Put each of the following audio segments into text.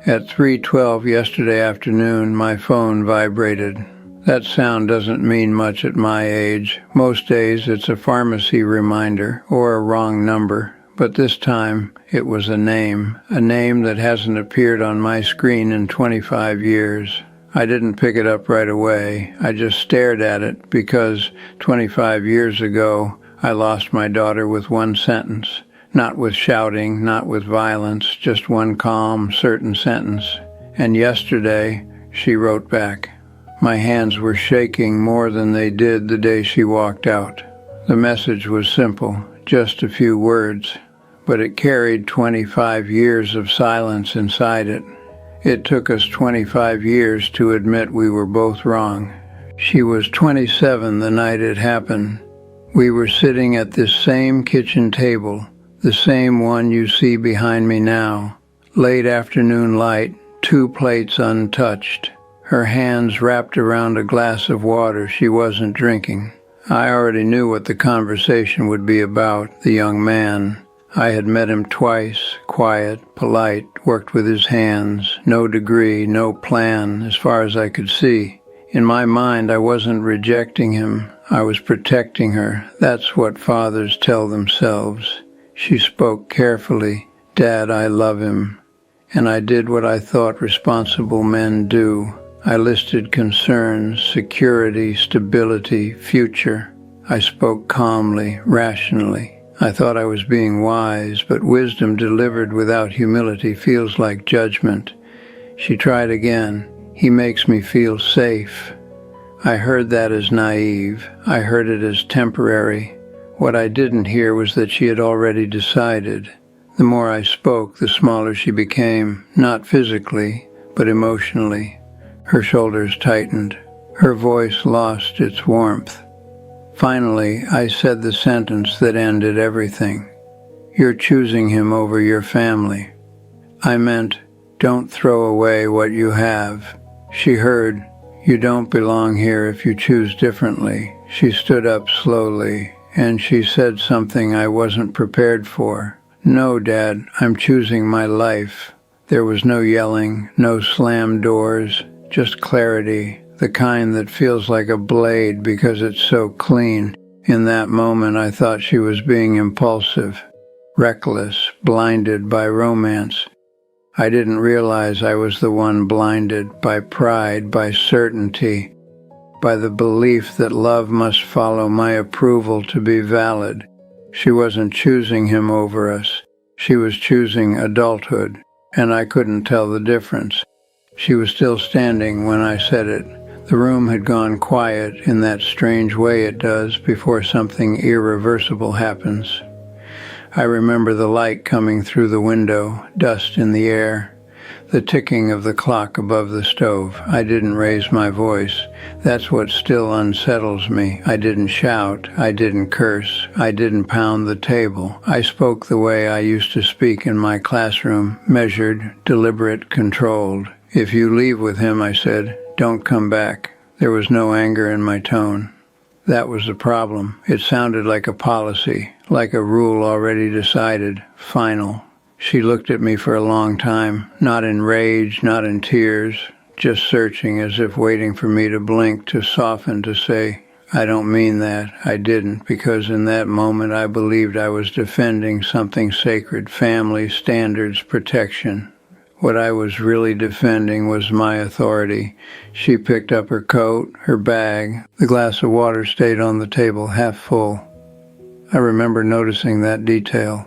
At 3:12 yesterday afternoon, my phone vibrated. That sound doesn't mean much at my age. Most days it's a pharmacy reminder or a wrong number, but this time it was a name that hasn't appeared on my screen in 25 years. I didn't pick it up right away. I just stared at it because 25 years ago I lost my daughter with one sentence. Not with shouting, not with violence, just one calm, certain sentence. And yesterday, she wrote back. My hands were shaking more than they did the day she walked out. The message was simple, just a few words, but it carried 25 years of silence inside it. It took us 25 years to admit we were both wrong. She was 27 the night it happened. We were sitting at this same kitchen table, the same one you see behind me now. Late afternoon light, 2 plates untouched. Her hands wrapped around a glass of water she wasn't drinking. I already knew what the conversation would be about, the young man. I had met him twice, quiet, polite, worked with his hands, no degree, no plan, as far as I could see. In my mind, I wasn't rejecting him. I was protecting her. That's what fathers tell themselves. She spoke carefully. Dad, I love him. And I did what I thought responsible men do. I listed concerns, security, stability, future. I spoke calmly, rationally. I thought I was being wise, but wisdom delivered without humility feels like judgment. She tried again. He makes me feel safe. I heard that as naive. I heard it as temporary. What I didn't hear was that she had already decided. The more I spoke, the smaller she became, not physically, but emotionally. Her shoulders tightened. Her voice lost its warmth. Finally, I said the sentence that ended everything. You're choosing him over your family. I meant, don't throw away what you have. She heard, you don't belong here if you choose differently. She stood up slowly, and she said something I wasn't prepared for. No, Dad, I'm choosing my life. There was no yelling, no slammed doors, just clarity, the kind that feels like a blade because it's so clean. In that moment, I thought she was being impulsive, reckless, blinded by romance. I didn't realize I was the one blinded by pride, by certainty, by the belief that love must follow my approval to be valid. She wasn't choosing him over us. She was choosing adulthood, and I couldn't tell the difference. She was still standing when I said it. The room had gone quiet in that strange way it does before something irreversible happens. I remember the light coming through the window, dust in the air, the ticking of the clock above the stove. I didn't raise my voice. That's what still unsettles me. I didn't shout. I didn't curse. I didn't pound the table. I spoke the way I used to speak in my classroom, measured, deliberate, controlled. If you leave with him, I said, don't come back. There was no anger in my tone. That was the problem. It sounded like a policy, like a rule already decided, final. She looked at me for a long time, not in rage, not in tears, just searching as if waiting for me to blink, to soften, to say, I don't mean that. I didn't, because in that moment I believed I was defending something sacred, family, standards, protection. What I was really defending was my authority. She picked up her coat, her bag. The glass of water stayed on the table, half full. I remember noticing that detail,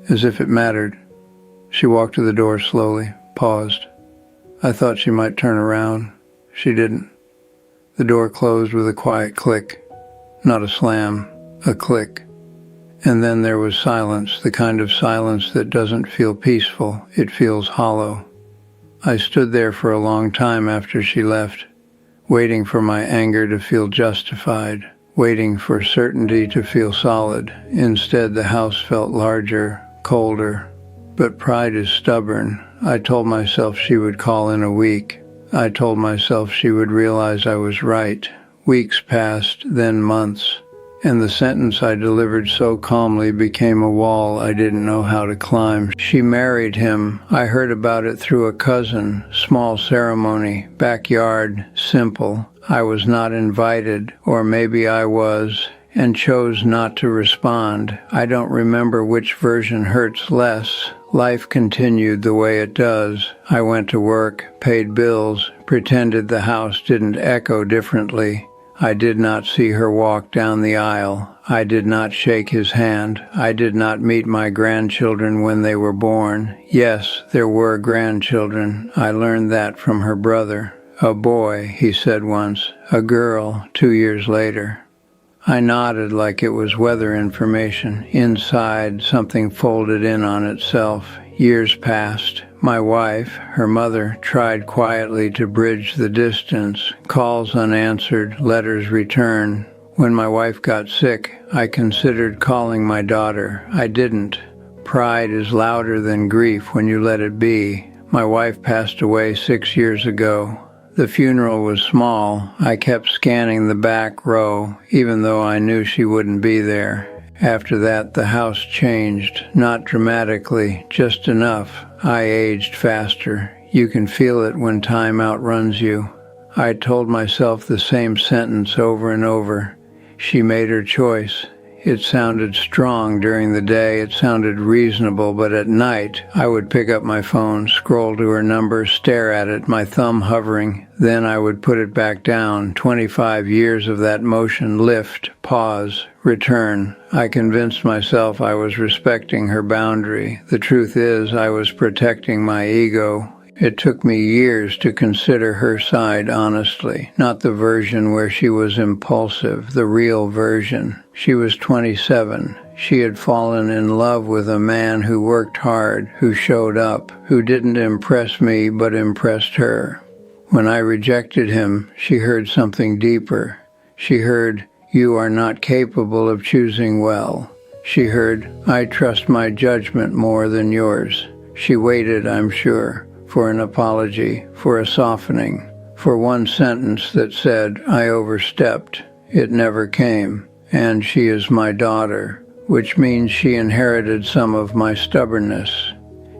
as if it mattered. She walked to the door slowly, paused. I thought she might turn around. She didn't. The door closed with a quiet click. Not a slam, a click. And then there was silence, the kind of silence that doesn't feel peaceful, it feels hollow. I stood there for a long time after she left, waiting for my anger to feel justified, waiting for certainty to feel solid. Instead, the house felt larger, colder. But pride is stubborn. I told myself she would call in a week. I told myself she would realize I was right. Weeks passed, then months. and the sentence I delivered so calmly became a wall I didn't know how to climb. She married him. I heard about it through a cousin. Small ceremony, backyard, simple. I was not invited, or maybe I was, and chose not to respond. I don't remember which version hurts less. Life continued the way it does. I went to work, paid bills, pretended the house didn't echo differently. I did not see her walk down the aisle. I did not shake his hand. I did not meet my grandchildren when they were born. Yes, there were grandchildren. I learned that from her brother. A boy, he said once. A girl, 2 years later. I nodded like it was weather information. Inside, something folded in on itself. Years passed. My wife, her mother, tried quietly to bridge the distance. Calls unanswered, letters returned. When my wife got sick, I considered calling my daughter. I didn't. Pride is louder than grief when you let it be. My wife passed away 6 years ago. The funeral was small. I kept scanning the back row, even though I knew she wouldn't be there. After that, the house changed. Not dramatically, just enough. I aged faster. You can feel it when time outruns you. I told myself the same sentence over and over. She made her choice. It sounded strong during the day, it sounded reasonable, but at night, I would pick up my phone, scroll to her number, stare at it, my thumb hovering. Then I would put it back down. 25 years of that motion, lift, pause, return. I convinced myself I was respecting her boundary. The truth is, I was protecting my ego. It took me years to consider her side honestly, not the version where she was impulsive, the real version. She was 27. She had fallen in love with a man who worked hard, who showed up, who didn't impress me but impressed her. When I rejected him, she heard something deeper. She heard, "You are not capable of choosing well." She heard, "I trust my judgment more than yours." She waited, I'm sure, for an apology, for a softening, for one sentence that said, "I overstepped." It never came. And she is my daughter, which means she inherited some of my stubbornness.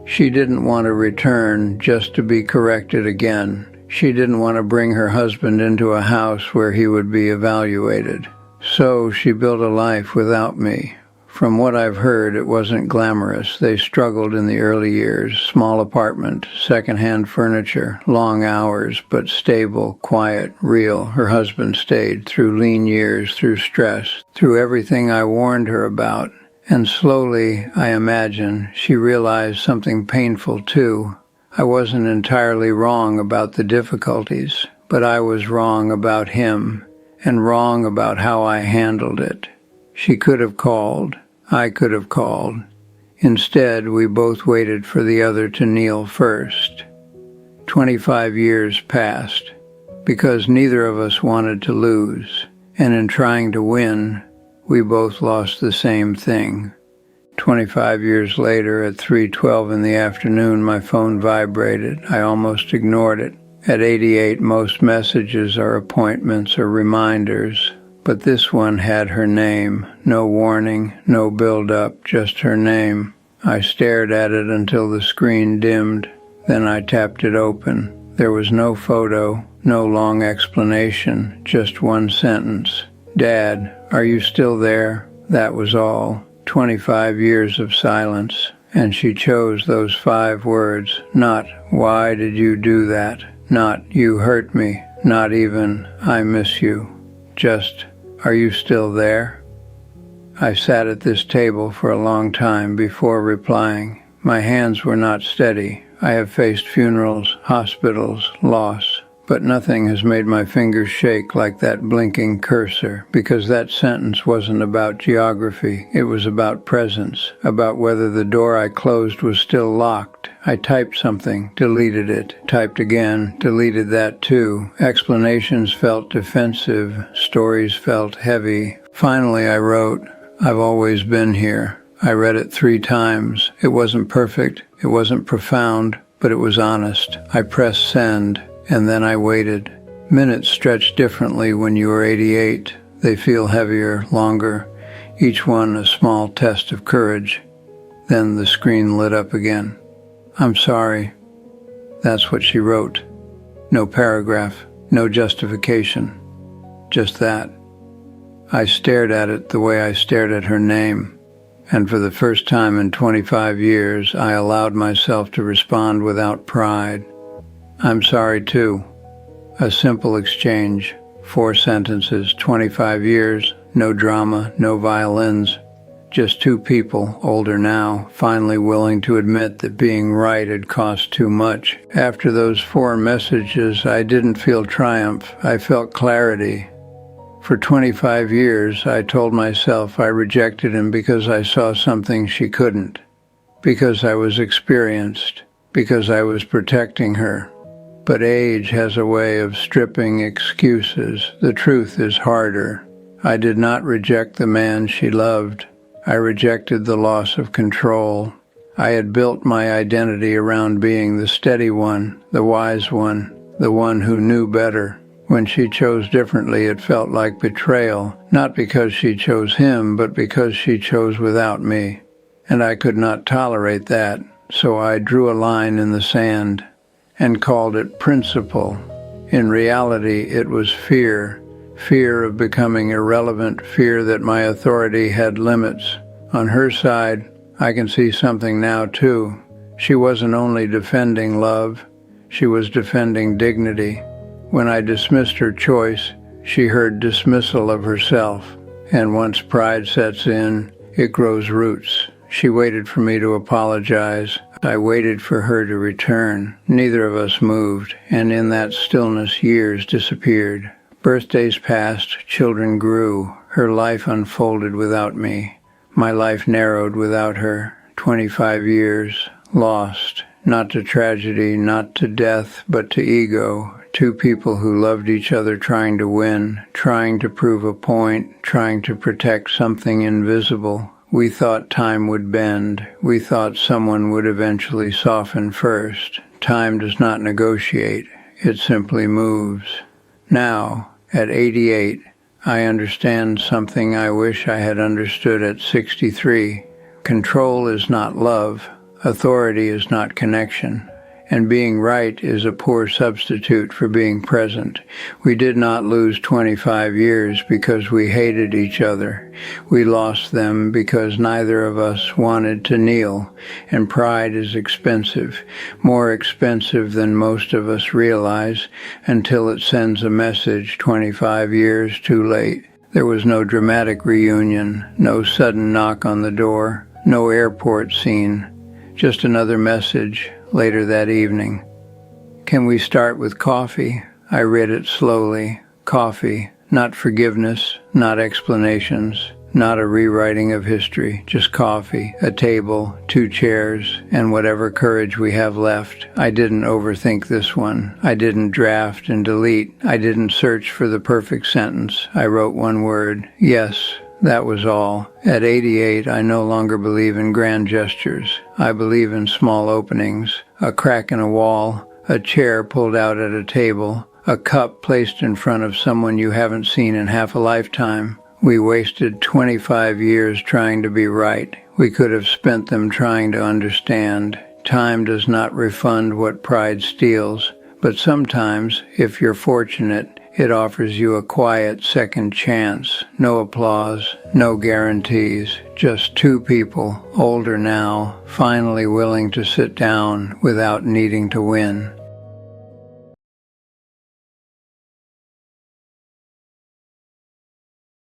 She didn't want to return just to be corrected again. She didn't want to bring her husband into a house where he would be evaluated. So she built a life without me. From what I've heard, it wasn't glamorous. They struggled in the early years. Small apartment, second-hand furniture, long hours, but stable, quiet, real. Her husband stayed through lean years, through stress, through everything I warned her about. And slowly, I imagine, she realized something painful too. I wasn't entirely wrong about the difficulties, but I was wrong about him, and wrong about how I handled it. She could have called. I could have called. Instead, we both waited for the other to kneel first. 25 years passed, because neither of us wanted to lose, and in trying to win, we both lost the same thing. 25 years later, at 3:12 in the afternoon, my phone vibrated. I almost ignored it. At 88, most messages are appointments or reminders. But this one had her name. No warning, no build-up, just her name. I stared at it until the screen dimmed. Then I tapped it open. There was no photo, no long explanation, just one sentence. "Dad, are you still there?" That was all. 25 years of silence. And she chose those 5 words. Not, "Why did you do that?" Not, "You hurt me." Not even, "I miss you." Just, "Are you still there?" I sat at this table for a long time before replying. My hands were not steady. I have faced funerals, hospitals, loss, but nothing has made my fingers shake like that blinking cursor, because that sentence wasn't about geography. It was about presence, about whether the door I closed was still locked. I typed something, deleted it, typed again, deleted that too. Explanations felt defensive, stories felt heavy. Finally I wrote, "I've always been here." I read it 3 times. It wasn't perfect, it wasn't profound, but it was honest. I pressed send, and then I waited. Minutes stretch differently when you are 88. They feel heavier, longer, each one a small test of courage. Then the screen lit up again. "I'm sorry." That's what she wrote. No paragraph, no justification. Just that. I stared at it the way I stared at her name. And for the first time in 25 years, I allowed myself to respond without pride. "I'm sorry too." A simple exchange, 4 sentences, 25 years, no drama, no violins. Just 2 people, older now, finally willing to admit that being right had cost too much. After those 4 messages, I didn't feel triumph, I felt clarity. For 25 years, I told myself I rejected him because I saw something she couldn't, because I was experienced, because I was protecting her. But age has a way of stripping excuses. The truth is harder. I did not reject the man she loved. I rejected the loss of control. I had built my identity around being the steady one, the wise one, the one who knew better. When she chose differently, it felt like betrayal, not because she chose him, but because she chose without me. And I could not tolerate that, so I drew a line in the sand and called it principle. In reality, it was fear. Fear of becoming irrelevant, fear that my authority had limits. On her side, I can see something now too. She wasn't only defending love, she was defending dignity. When I dismissed her choice, she heard dismissal of herself. And once pride sets in, it grows roots. She waited for me to apologize. I waited for her to return. Neither of us moved, and in that stillness years disappeared. Birthdays passed, children grew, her life unfolded without me. My life narrowed without her. 25 years, lost, not to tragedy, not to death, but to ego. 2 people who loved each other trying to win, trying to prove a point, trying to protect something invisible. We thought time would bend. We thought someone would eventually soften first. Time does not negotiate. It simply moves. Now, at 88, I understand something I wish I had understood at 63. Control is not love. Authority is not connection. And being right is a poor substitute for being present. We did not lose 25 years because we hated each other. We lost them because neither of us wanted to kneel. And pride is expensive, more expensive than most of us realize, until it sends a message 25 years too late. There was no dramatic reunion, no sudden knock on the door, no airport scene, just another message. Later that evening. "Can we start with coffee?" I read it slowly. Coffee, not forgiveness, not explanations, not a rewriting of history, just coffee, a table, 2 chairs, and whatever courage we have left. I didn't overthink this one. I didn't draft and delete. I didn't search for the perfect sentence. I wrote one word, yes. That was all. At 88, I no longer believe in grand gestures. I believe in small openings, a crack in a wall, a chair pulled out at a table, a cup placed in front of someone you haven't seen in half a lifetime. We wasted 25 years trying to be right. We could have spent them trying to understand. Time does not refund what pride steals, but sometimes, if you're fortunate, it offers you a quiet second chance. No applause, no guarantees, just 2 people, older now, finally willing to sit down without needing to win.